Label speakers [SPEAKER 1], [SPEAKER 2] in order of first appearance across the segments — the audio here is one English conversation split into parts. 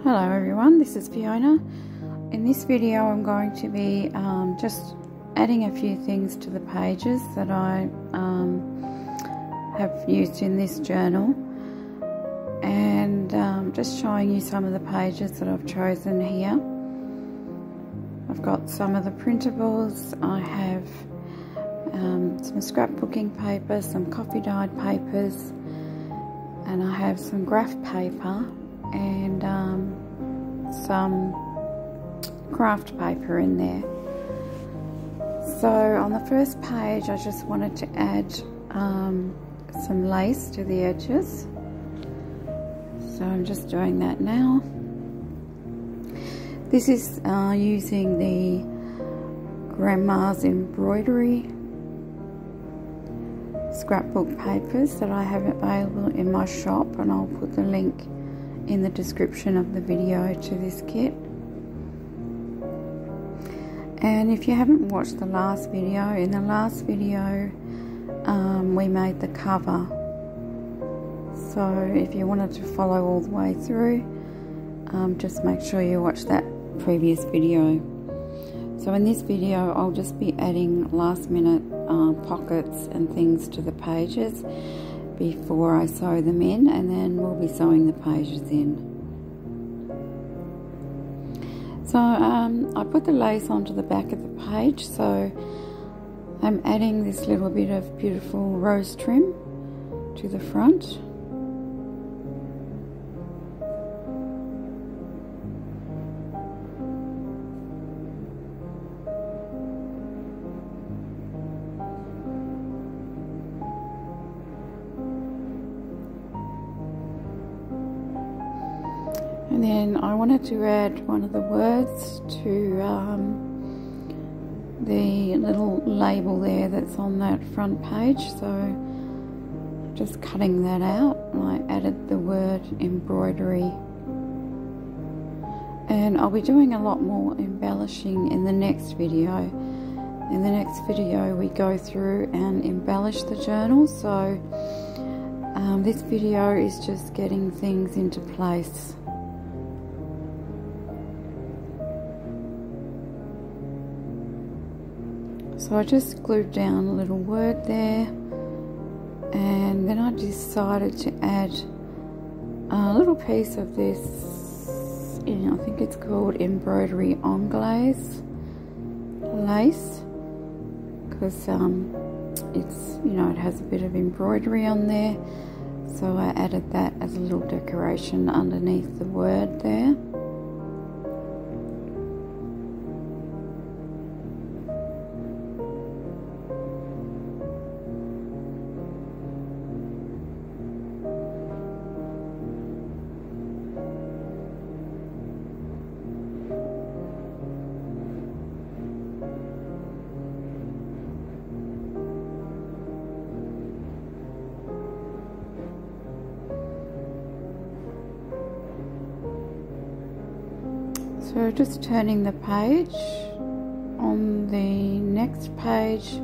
[SPEAKER 1] Hello everyone, this is Fiona. In this video I'm going to be just adding a few things to the pages that I have used in this journal, and just showing you some of the pages that I've chosen here. I've got some of the printables, I have some scrapbooking paper, some coffee dyed papers, and I have some graph paper and some craft paper in there. So on the first page I just wanted to add some lace to the edges, so I'm just doing that now. This is using the Grandma's Embroidery scrapbook papers that I have available in my shop, and I'll put the link in the description of the video to this kit. And if you haven't watched the last video, in the last video we made the cover, so if you wanted to follow all the way through, just make sure you watch that previous video. So in this video I'll just be adding last minute pockets and things to the pages before I sew them in, and then we'll be sewing the pages in. So I put the lace onto the back of the page, so I'm adding this little bit of beautiful rose trim to the front. And then I wanted to add one of the words to the little label there that's on that front page, so just cutting that out, I added the word embroidery. And I'll be doing a lot more embellishing in the next video. In the next video we go through and embellish the journal, so this video is just getting things into place. So I just glued down a little word there, and then I decided to add a little piece of this, I think it's called Embroidery Anglaise lace, because it's, it has a bit of embroidery on there, so I added that as a little decoration underneath the word there. So just turning the page, on the next page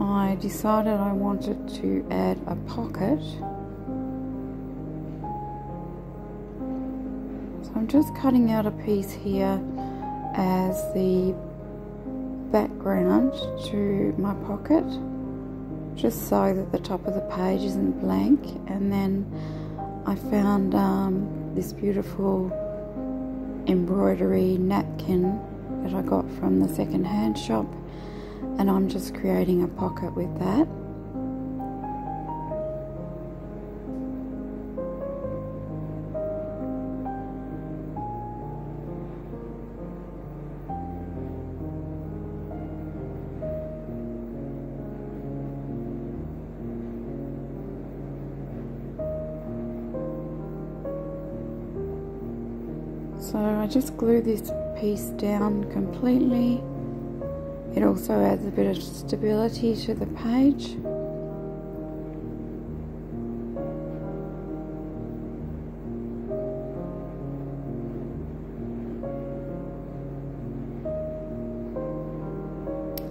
[SPEAKER 1] I decided I wanted to add a pocket. So I'm just cutting out a piece here as the background to my pocket, just so that the top of the page isn't blank. And then I found this beautiful embroidery napkin that I got from the second-hand shop, and I'm just creating a pocket with that. So I just glue this piece down completely. It also adds a bit of stability to the page.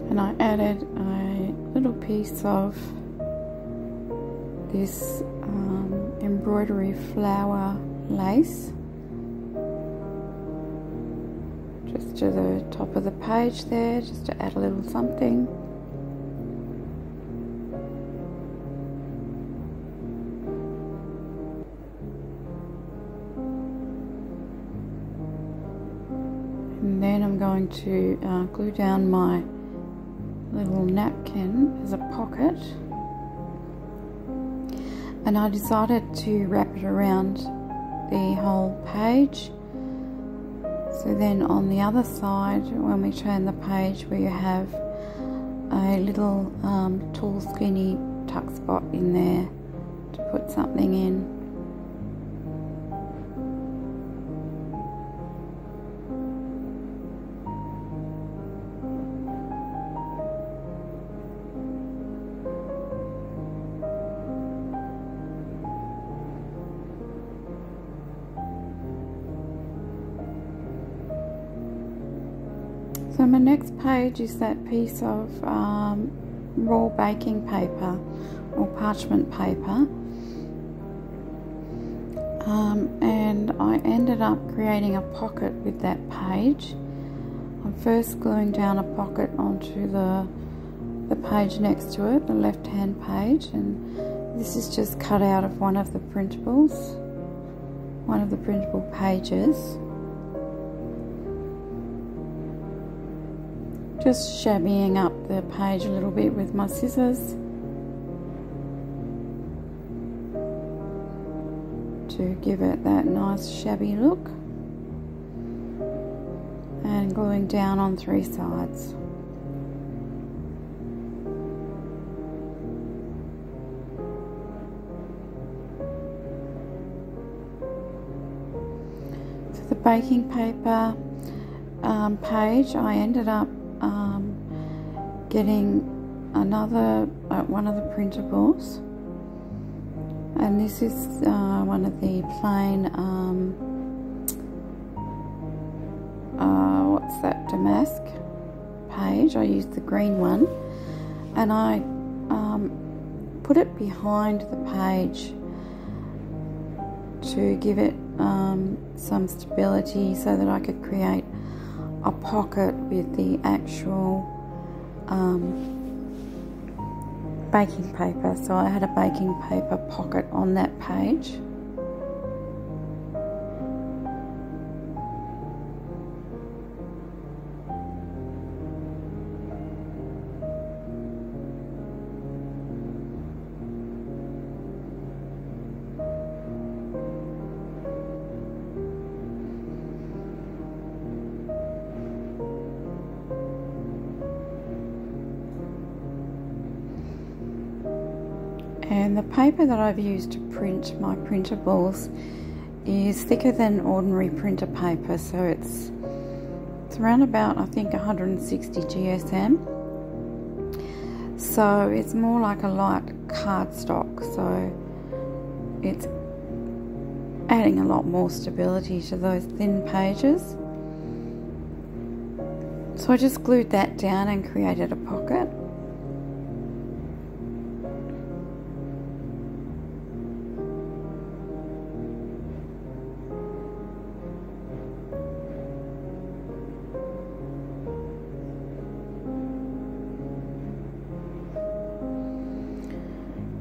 [SPEAKER 1] And I added a little piece of this embroidery flower lace just to the top of the page there, just to add a little something. And then I'm going to glue down my little napkin as a pocket, and I decided to wrap it around the whole page. So then on the other side, when we turn the page, we have a little tall skinny tuck spot in there to put something in. So my next page is that piece of raw baking paper or parchment paper, and I ended up creating a pocket with that page. I'm first gluing down a pocket onto the page next to it, the left hand page, and this is just cut out of one of the printable pages. Just shabbying up the page a little bit with my scissors to give it that nice shabby look, and gluing down on 3 sides. So the baking paper page, I ended up getting another one of the printables, and this is one of the plain what's that, damask page. I used the green one, and I put it behind the page to give it some stability so that I could create a pocket with the actual baking paper. So I had a baking paper pocket on that page. And the paper that I've used to print my printables is thicker than ordinary printer paper, so it's around about, I think, 160 GSM. So it's more like a light cardstock, so it's adding a lot more stability to those thin pages. So I just glued that down and created a pocket.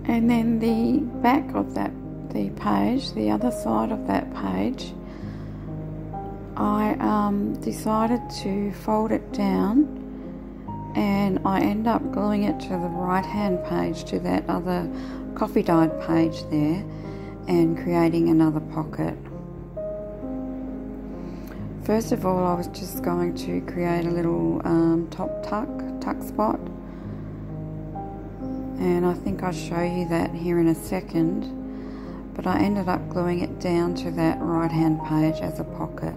[SPEAKER 1] And then the back of the page, the other side of that page, I decided to fold it down, and I end up gluing it to the right hand page, to that other coffee dyed page there, and creating another pocket. First of all, I was just going to create a little top tuck spot, and I think I'll show you that here in a second, but I ended up gluing it down to that right hand page as a pocket.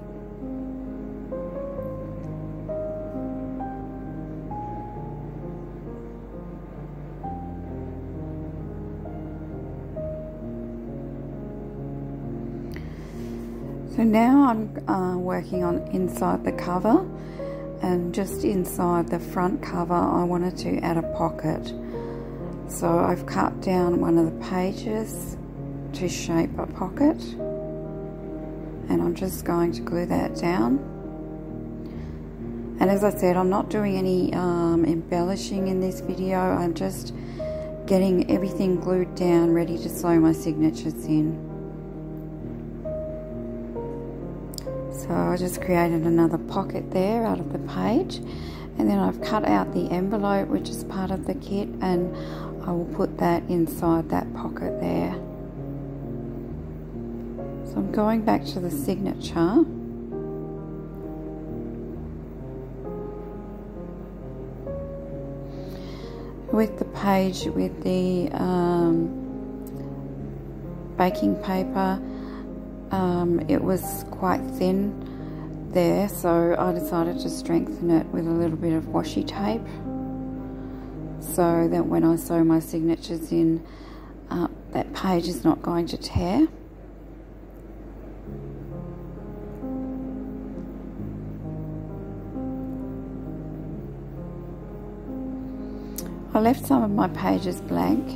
[SPEAKER 1] So now I'm working on inside the cover, and just inside the front cover I wanted to add a pocket. So I've cut down one of the pages to shape a pocket, and I'm just going to glue that down. And as I said, I'm not doing any embellishing in this video. I'm just getting everything glued down, ready to sew my signatures in. So I just created another pocket there out of the page, and then I've cut out the envelope, which is part of the kit, and I will put that inside that pocket there. So I'm going back to the signature. With the page with the baking paper, it was quite thin there, so I decided to strengthen it with a little bit of washi tape, so that when I sew my signatures in, that page is not going to tear. I left some of my pages blank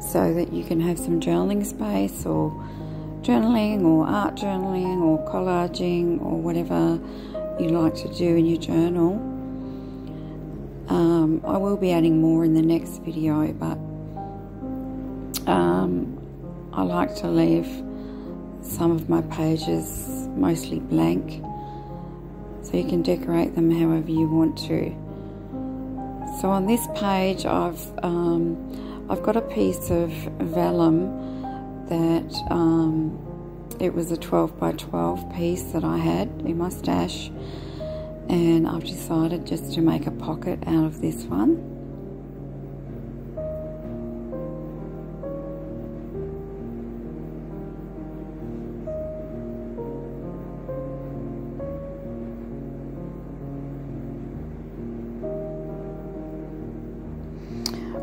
[SPEAKER 1] so that you can have some journaling space, or journaling, or art journaling, or collaging, or whatever you like to do in your journal. I will be adding more in the next video, but I like to leave some of my pages mostly blank, so you can decorate them however you want to. So on this page, I've got a piece of vellum that it was a 12 by 12 piece that I had in my stash, and I've decided just to make a pocket out of this one.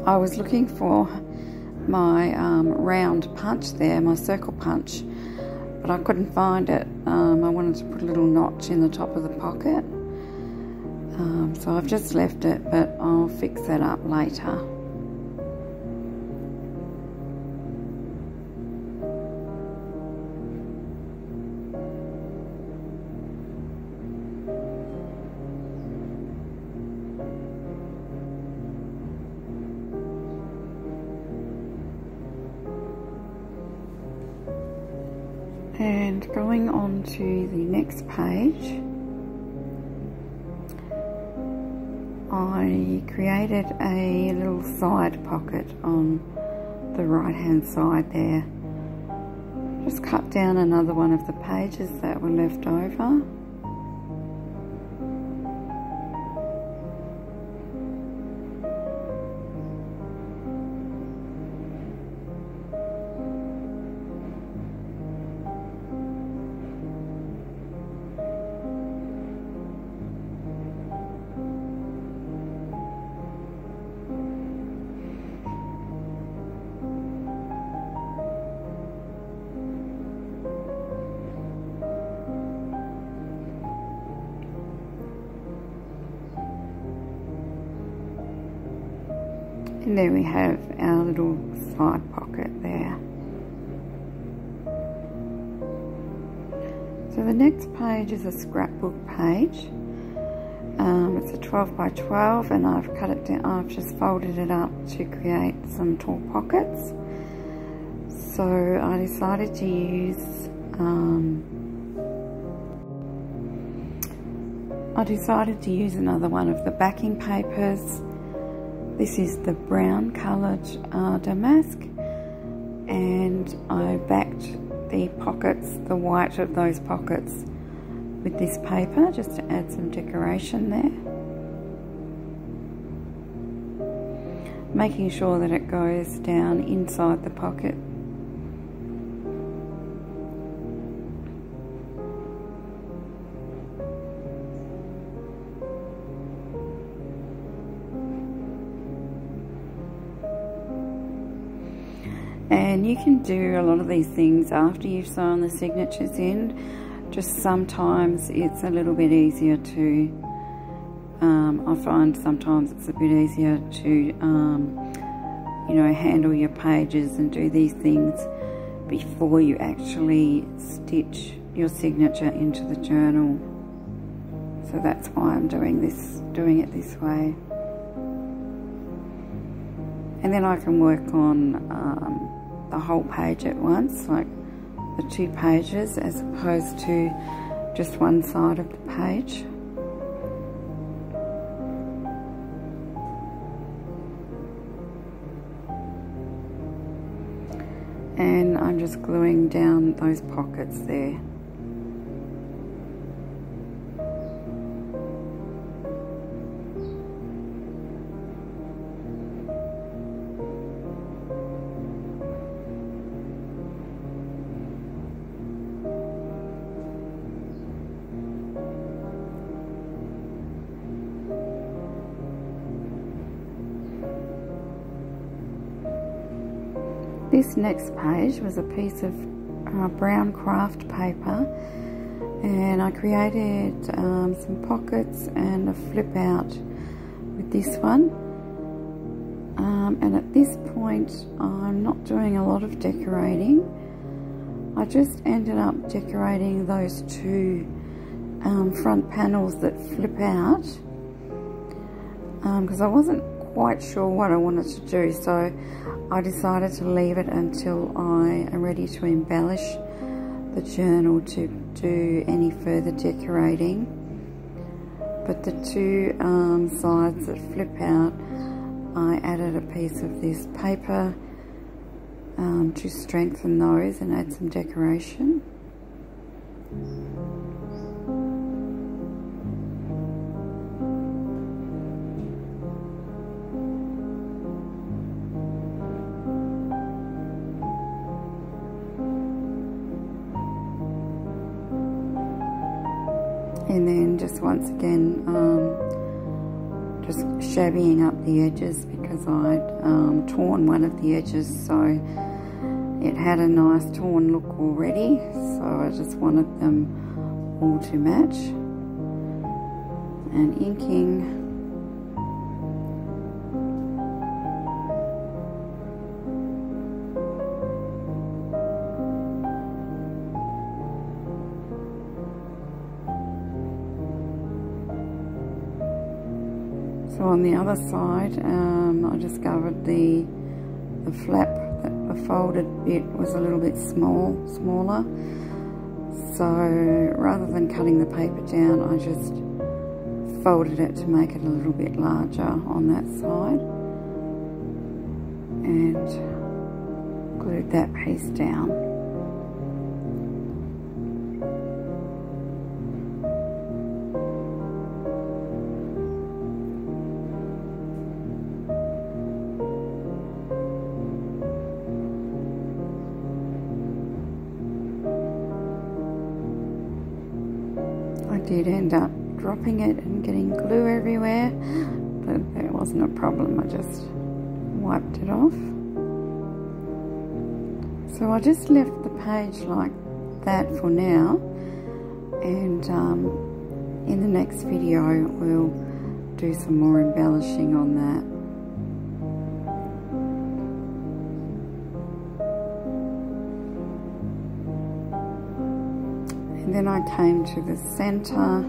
[SPEAKER 1] I was looking for my round punch there, my circle punch, but I couldn't find it. I wanted to put a little notch in the top of the pocket, so I've just left it, but I'll fix that up later. And going on to the next page, I created a little side pocket on the right hand side there. Just cut down another one of the pages that were left over. And there we have our little side pocket there. So the next page is a scrapbook page. It's a 12 by 12, and I've cut it down. I've just folded it up to create some tall pockets. So I decided to use another one of the backing papers. This is the brown coloured damask, and I backed the pockets, the white of those pockets, with this paper just to add some decoration there. Making sure that it goes down inside the pocket. And you can do a lot of these things after you've sewn the signatures in. Just sometimes it's a little bit easier to, I find sometimes it's a bit easier to, you know, handle your pages and do these things before you actually stitch your signature into the journal. So that's why I'm doing it this way. And then I can work on the whole page at once, like the 2 pages, as opposed to just one side of the page. And I'm just gluing down those pockets there. This next page was a piece of brown craft paper, and I created some pockets and a flip out with this one. And at this point I'm not doing a lot of decorating. I just ended up decorating those 2 front panels that flip out, because I wasn't quite sure what I wanted to do, so I decided to leave it until I am ready to embellish the journal to do any further decorating. But the 2 sides that flip out, I added a piece of this paper to strengthen those and add some decoration. And then just once again, just shabbying up the edges, because I'd torn one of the edges, so it had a nice torn look already, so I just wanted them all to match. And inking. So on the other side, I discovered the flap, that the folded bit was a little bit smaller. So rather than cutting the paper down, I just folded it to make it a little bit larger on that side, and glued that piece down. I did end up dropping it and getting glue everywhere, but it wasn't a problem. I just wiped it off. So I just left the page like that for now, and in the next video we'll do some more embellishing on that. And then I came to the center,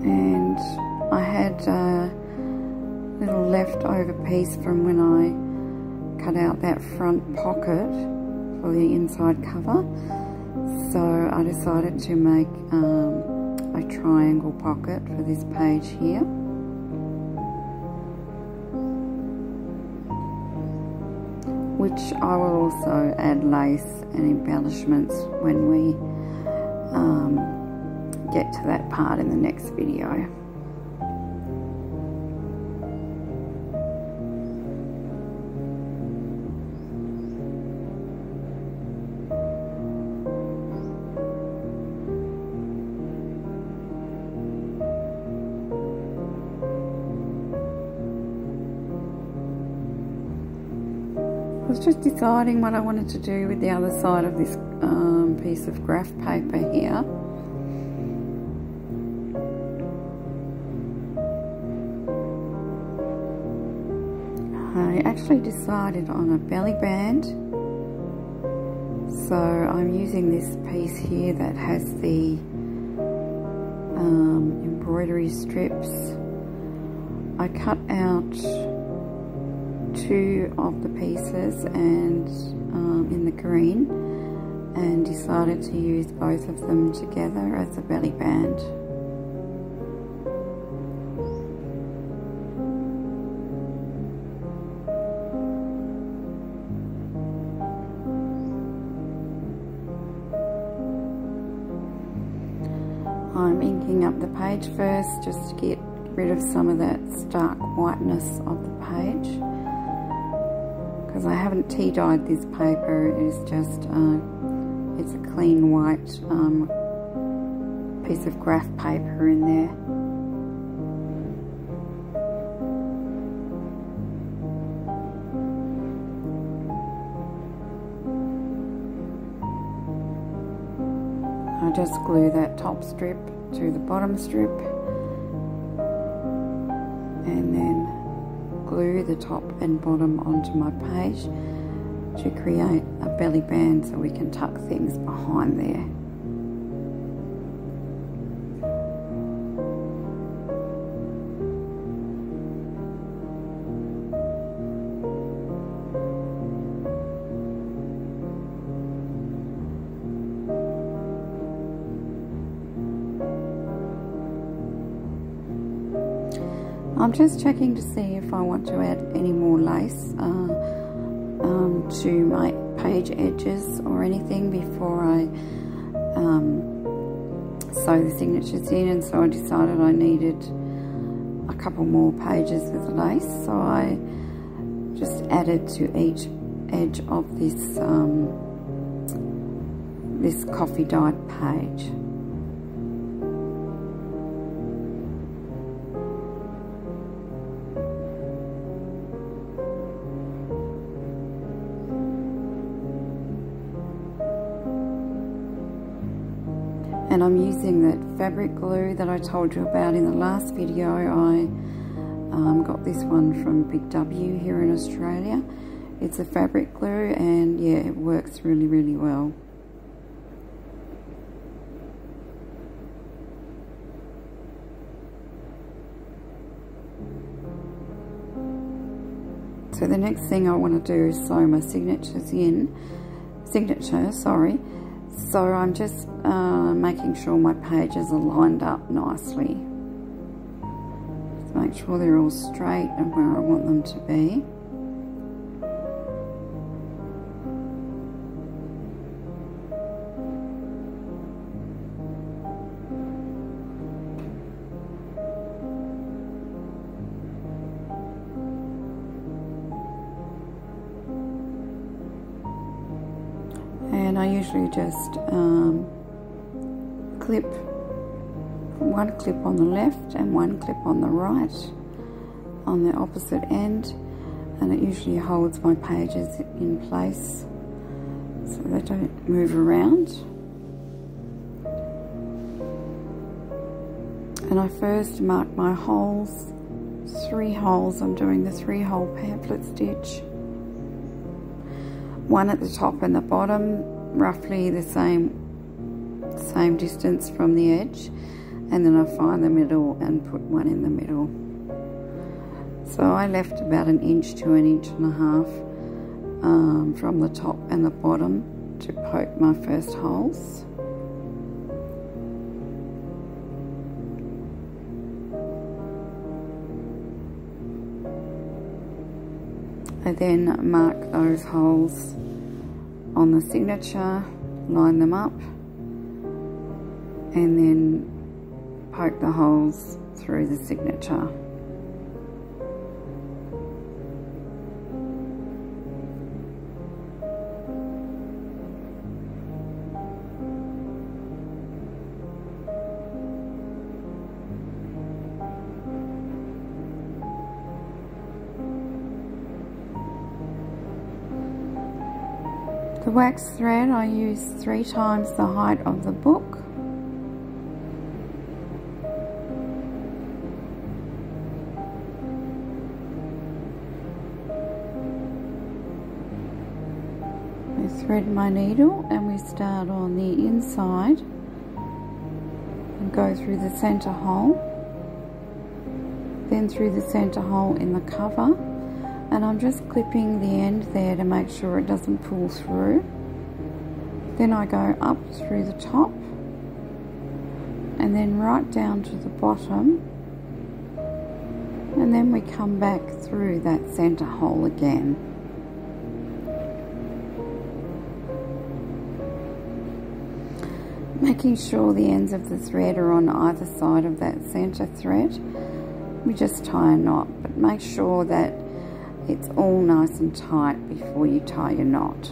[SPEAKER 1] and I had a little leftover piece from when I cut out that front pocket for the inside cover, so I decided to make a triangle pocket for this page here. Which I will also add lace and embellishments when we get to that part in the next video. I was just deciding what I wanted to do with the other side of this piece of graph paper here. I actually decided on a belly band, so I'm using this piece here that has the embroidery strips. I cut out 2 of the pieces and in the green, and decided to use both of them together as a belly band. I'm inking up the page first just to get rid of some of that stark whiteness of the page, because I haven't tea dyed this paper. It is just it's a clean white piece of graph paper in there. I just glue that top strip to the bottom strip, and then glue the top and bottom onto my page to create a belly band so we can tuck things behind there. I'm just checking to see if I want to add any more lace to my page edges or anything before I sew the signatures in, and so I decided I needed a couple more pages with lace, so I just added to each edge of this this coffee dyed page. And I'm using that fabric glue that I told you about in the last video. I got this one from Big W here in Australia. It's a fabric glue, and yeah, it works really, really well. So the next thing I want to do is sew my signature, sorry. So I'm just making sure my pages are lined up nicely. Just make sure they're all straight and where I want them to be. And I usually just clip one clip on the left and one clip on the right on the opposite end, and it usually holds my pages in place so they don't move around. And I first mark my holes, 3 holes. I'm doing the 3-hole pamphlet stitch. One at the top and the bottom, roughly the same distance from the edge, and then I find the middle and put one in the middle. So I left about 1 inch to 1.5 inches from the top and the bottom to poke my first holes. I then mark those holes on the signature, line them up, and then poke the holes through the signature. The wax thread I use 3 times the height of the book. I thread my needle and we start on the inside and go through the center hole, then through the center hole in the cover, and I'm just clipping the end there to make sure it doesn't pull through. Then I go up through the top and then right down to the bottom, and then we come back through that center hole again. Making sure the ends of the thread are on either side of that center thread. We just tie a knot, but make sure that it's all nice and tight before you tie your knot.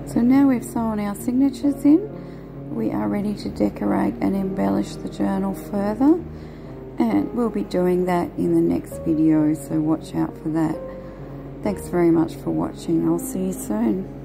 [SPEAKER 1] So now we've sewn our signatures in, we are ready to decorate and embellish the journal further, and we'll be doing that in the next video, so watch out for that. Thanks very much for watching. I'll see you soon.